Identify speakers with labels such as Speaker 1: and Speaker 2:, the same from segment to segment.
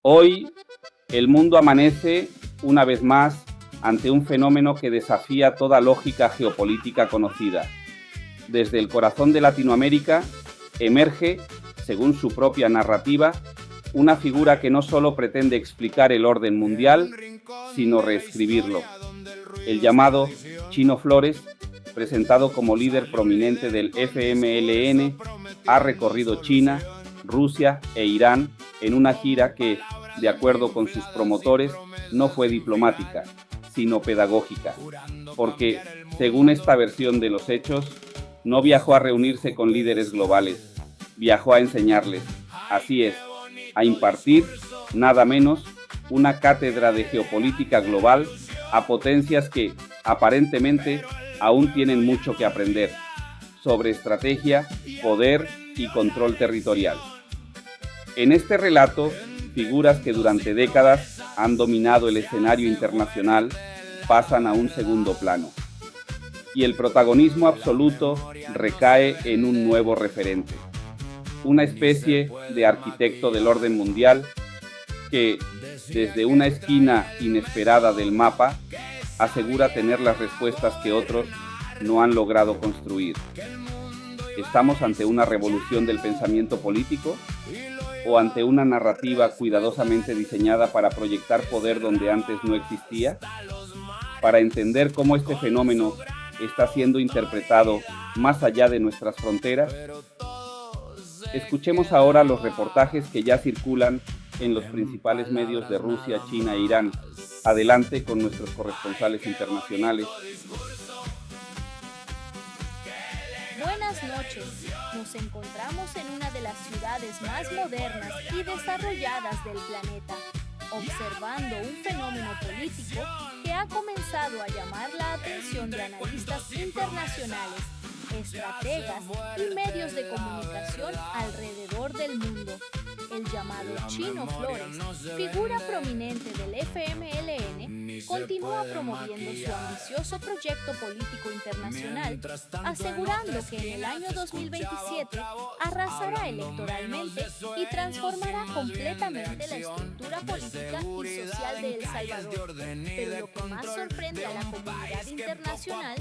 Speaker 1: Hoy el mundo amanece una vez más ante un fenómeno que desafía toda lógica geopolítica conocida. Desde el corazón de Latinoamérica emerge, según su propia narrativa, una figura que no solo pretende explicar el orden mundial, sino reescribirlo. El llamado Chino Flores, presentado como líder prominente del FMLN, ha recorrido China, Rusia e Irán en una gira que, de acuerdo con sus promotores, no fue diplomática, sino pedagógica, porque, según esta versión de los hechos, no viajó a reunirse con líderes globales, viajó a enseñarles, así es, a impartir, nada menos, una cátedra de geopolítica global a potencias que, aparentemente, aún tienen mucho que aprender sobre estrategia, poder y control territorial. En este relato, figuras que durante décadas han dominado el escenario internacional pasan a un segundo plano, y el protagonismo absoluto recae en un nuevo referente, una especie de arquitecto del orden mundial que, desde una esquina inesperada del mapa, asegura tener las respuestas que otros no han logrado construir. ¿Estamos ante una revolución del pensamiento político o ante una narrativa cuidadosamente diseñada para proyectar poder donde antes no existía? Para entender cómo este fenómeno está siendo interpretado más allá de nuestras fronteras, escuchemos ahora los reportajes que ya circulan en los principales medios de Rusia, China e Irán. Adelante con nuestros corresponsales internacionales.
Speaker 2: Buenas noches. Nos encontramos en una de las ciudades más modernas y desarrolladas del planeta, observando un fenómeno político que ha comenzado a llamar la atención de analistas internacionales, estrategas y medios de comunicación alrededor del mundo. El llamado Chino Flores, figura prominente del FMLN, continúa promoviendo su ambicioso proyecto político internacional, asegurando que en el año 2027 arrasará electoralmente y transformará completamente la estructura política y social de El Salvador. Pero lo que más sorprende a la comunidad internacional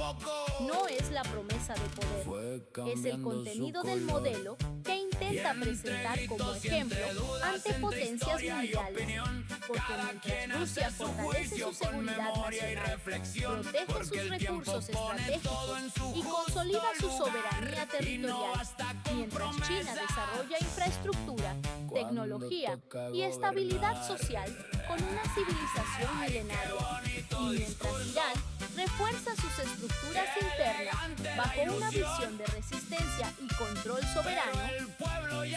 Speaker 2: no es la promesa de poder, es el contenido del modelo que intenta presentar como ejemplo ante potencias mundiales, porque mientras Rusia fortalece su seguridad nacional, protege sus recursos estratégicos y consolida su soberanía territorial, mientras China desarrolla infraestructura, tecnología y estabilidad social con una civilización milenaria, y mientras Irán refuerza sus estructuras internas bajo una visión de resistencia y control soberano,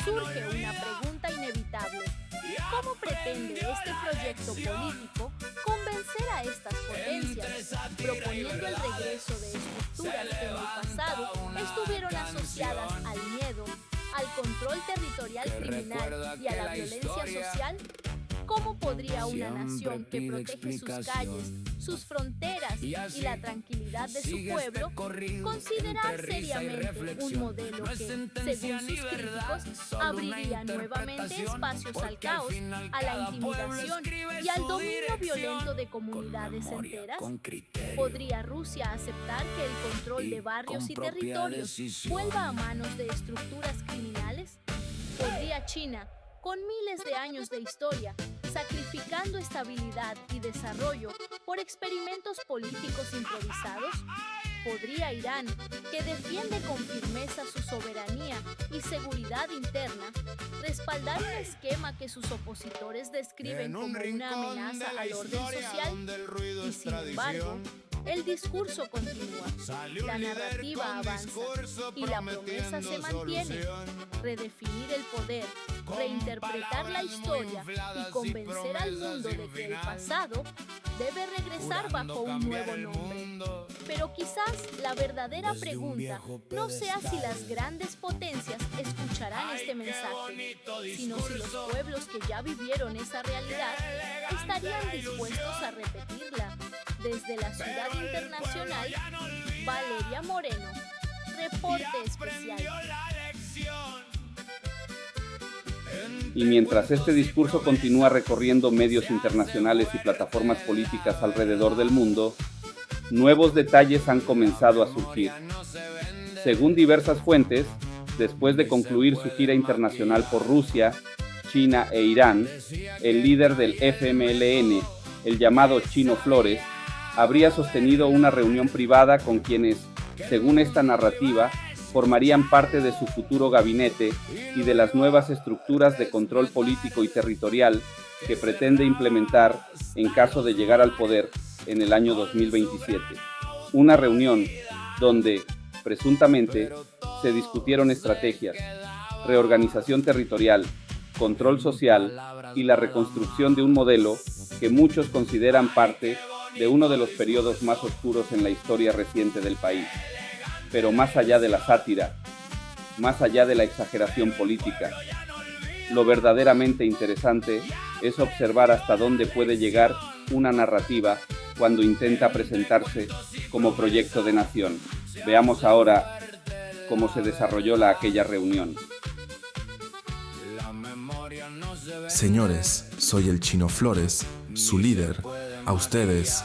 Speaker 2: surge una pregunta inevitable. ¿Cómo pretende este proyecto político convencer a estas potencias, proponiendo el regreso de estructuras que en el pasado estuvieron asociadas al miedo, al control territorial criminal y a la violencia social? ¿Cómo podría una nación que protege sus calles, sus fronteras y la tranquilidad de su pueblo considerar seriamente un modelo que, según sus críticos, abriría nuevamente espacios al caos, a la intimidación y al dominio violento de comunidades enteras? ¿Podría Rusia aceptar que el control de barrios y territorios vuelva a manos de estructuras criminales? ¿Podría China, con miles de años de historia, sacrificando estabilidad y desarrollo por experimentos políticos improvisados? ¿Podría Irán, que defiende con firmeza su soberanía y seguridad interna, respaldar un esquema que sus opositores describen como una amenaza al orden social? Y sin embargo, el discurso continúa, la narrativa avanza y la promesa se mantiene: redefinir el poder, reinterpretar la historia y convencer al mundo de que el pasado debe regresar bajo un nuevo nombre. Pero quizás la verdadera pregunta no sea si las grandes potencias escucharán este mensaje, sino si los pueblos que ya vivieron esa realidad estarían dispuestos a repetirla. Desde la Ciudad Internacional, Valeria Moreno, reporte especial.
Speaker 1: Y mientras este discurso continúa recorriendo medios internacionales y plataformas políticas alrededor del mundo, nuevos detalles han comenzado a surgir. Según diversas fuentes, después de concluir su gira internacional por Rusia, China e Irán, el líder del FMLN, el llamado Chino Flores, habría sostenido una reunión privada con quienes, según esta narrativa, formarían parte de su futuro gabinete y de las nuevas estructuras de control político y territorial que pretende implementar en caso de llegar al poder en el año 2027. Una reunión donde, presuntamente, se discutieron estrategias, reorganización territorial, control social y la reconstrucción de un modelo que muchos consideran parte de uno de los periodos más oscuros en la historia reciente del país. Pero más allá de la sátira, más allá de la exageración política, lo verdaderamente interesante es observar hasta dónde puede llegar una narrativa cuando intenta presentarse como proyecto de nación. Veamos ahora cómo se desarrolló aquella reunión.
Speaker 3: Señores, soy el Chino Flores, su líder. A ustedes,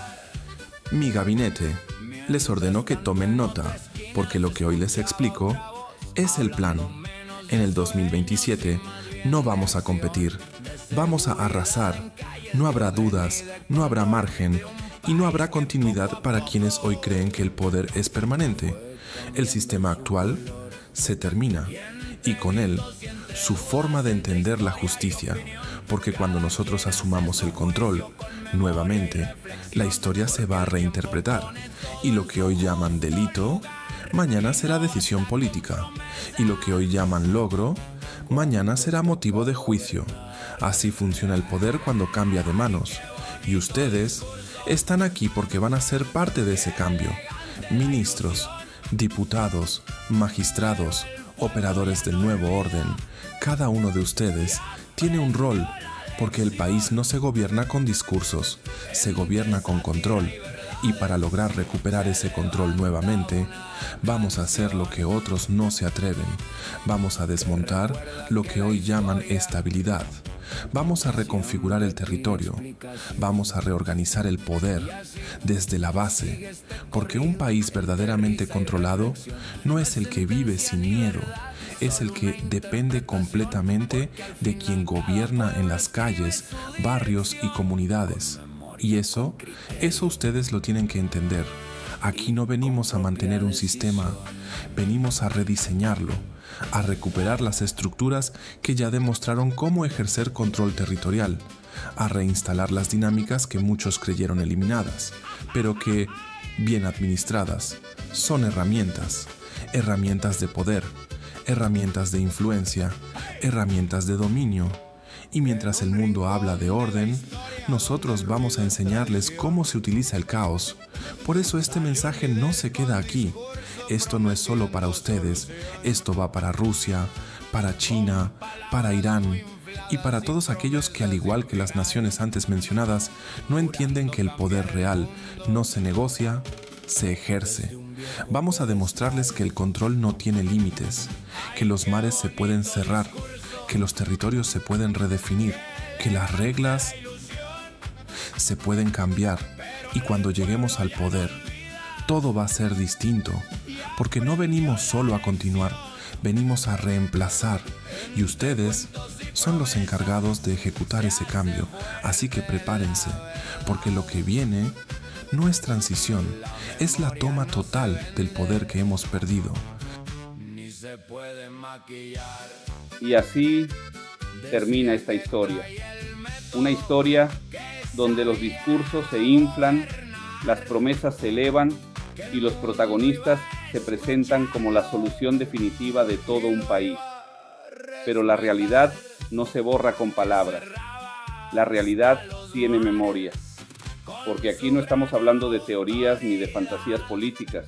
Speaker 3: mi gabinete, les ordeno que tomen nota, porque lo que hoy les explico es el plan. En el 2027 no vamos a competir, vamos a arrasar. No habrá dudas, no habrá margen y no habrá continuidad para quienes hoy creen que el poder es permanente. El sistema actual se termina y con él su forma de entender la justicia, porque cuando nosotros asumamos el control, nuevamente, la historia se va a reinterpretar y lo que hoy llaman delito, mañana será decisión política y lo que hoy llaman logro, mañana será motivo de juicio. Así funciona el poder cuando cambia de manos y ustedes están aquí porque van a ser parte de ese cambio. Ministros, diputados, magistrados, operadores del nuevo orden, cada uno de ustedes tiene un rol, porque el país no se gobierna con discursos, se gobierna con control, y para lograr recuperar ese control nuevamente, vamos a hacer lo que otros no se atreven, vamos a desmontar lo que hoy llaman estabilidad, vamos a reconfigurar el territorio, vamos a reorganizar el poder desde la base, porque un país verdaderamente controlado no es el que vive sin miedo, es el que depende completamente de quien gobierna en las calles, barrios y comunidades. Y eso ustedes lo tienen que entender. Aquí no venimos a mantener un sistema, venimos a rediseñarlo, a recuperar las estructuras que ya demostraron cómo ejercer control territorial, a reinstalar las dinámicas que muchos creyeron eliminadas, pero que, bien administradas, son herramientas de poder, herramientas de influencia, herramientas de dominio. Y mientras el mundo habla de orden, nosotros vamos a enseñarles cómo se utiliza el caos. Por eso este mensaje no se queda aquí. Esto no es solo para ustedes, esto va para Rusia, para China, para Irán y para todos aquellos que, al igual que las naciones antes mencionadas, no entienden que el poder real no se negocia, se ejerce. Vamos a demostrarles que el control no tiene límites, que los mares se pueden cerrar, que los territorios se pueden redefinir, que las reglas se pueden cambiar y cuando lleguemos al poder, todo va a ser distinto, porque no venimos solo a continuar, venimos a reemplazar y ustedes son los encargados de ejecutar ese cambio, así que prepárense, porque lo que viene no es transición, es la toma total del poder que hemos perdido.
Speaker 1: Y así termina esta historia. Una historia donde los discursos se inflan, las promesas se elevan y los protagonistas se presentan como la solución definitiva de todo un país. Pero la realidad no se borra con palabras. La realidad tiene memoria. Porque aquí no estamos hablando de teorías ni de fantasías políticas.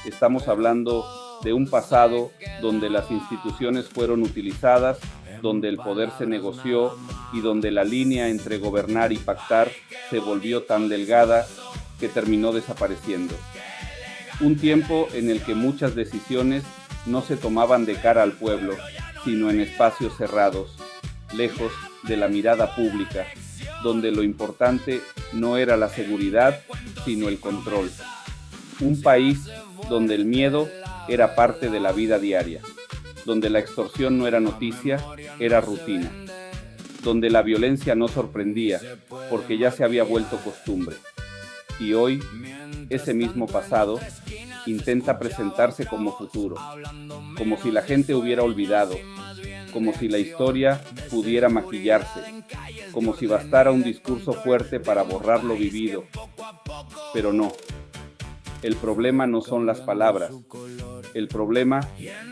Speaker 1: Estamos hablando de un pasado donde las instituciones fueron utilizadas, donde el poder se negoció y donde la línea entre gobernar y pactar se volvió tan delgada que terminó desapareciendo. Un tiempo en el que muchas decisiones no se tomaban de cara al pueblo, sino en espacios cerrados, lejos de la mirada pública, donde lo importante no era la seguridad, sino el control. Un país donde el miedo era parte de la vida diaria, donde la extorsión no era noticia, era rutina, donde la violencia no sorprendía, porque ya se había vuelto costumbre. Y hoy, ese mismo pasado intenta presentarse como futuro, como si la gente hubiera olvidado, como si la historia pudiera maquillarse, como si bastara un discurso fuerte para borrar lo vivido. Pero no, el problema no son las palabras, el problema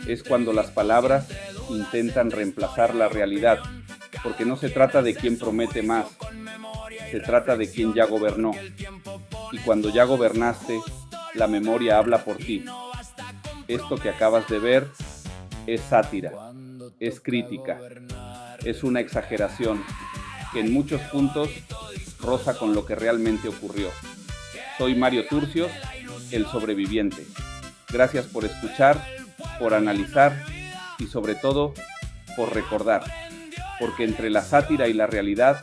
Speaker 1: es cuando las palabras intentan reemplazar la realidad, porque no se trata de quién promete más, se trata de quien ya gobernó. Y cuando ya gobernaste, la memoria habla por ti. Esto que acabas de ver es sátira, es crítica, es una exageración que en muchos puntos roza con lo que realmente ocurrió. Soy Mario Turcios, el sobreviviente. Gracias por escuchar, por analizar y sobre todo por recordar, porque entre la sátira y la realidad,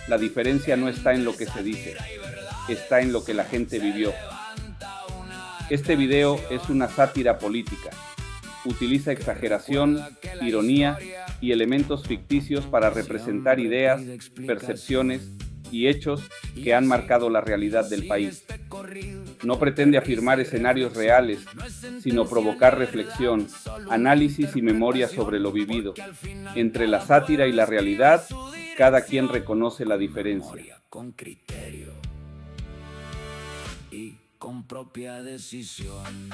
Speaker 1: la diferencia no está en lo que se dice, está en lo que la gente vivió. Este video es una sátira política. Utiliza exageración, ironía y elementos ficticios para representar ideas, percepciones y hechos que han marcado la realidad del país. No pretende afirmar escenarios reales, sino provocar reflexión, análisis y memoria sobre lo vivido. Entre la sátira y la realidad, cada quien reconoce la diferencia.
Speaker 4: Con criterio y con propia decisión.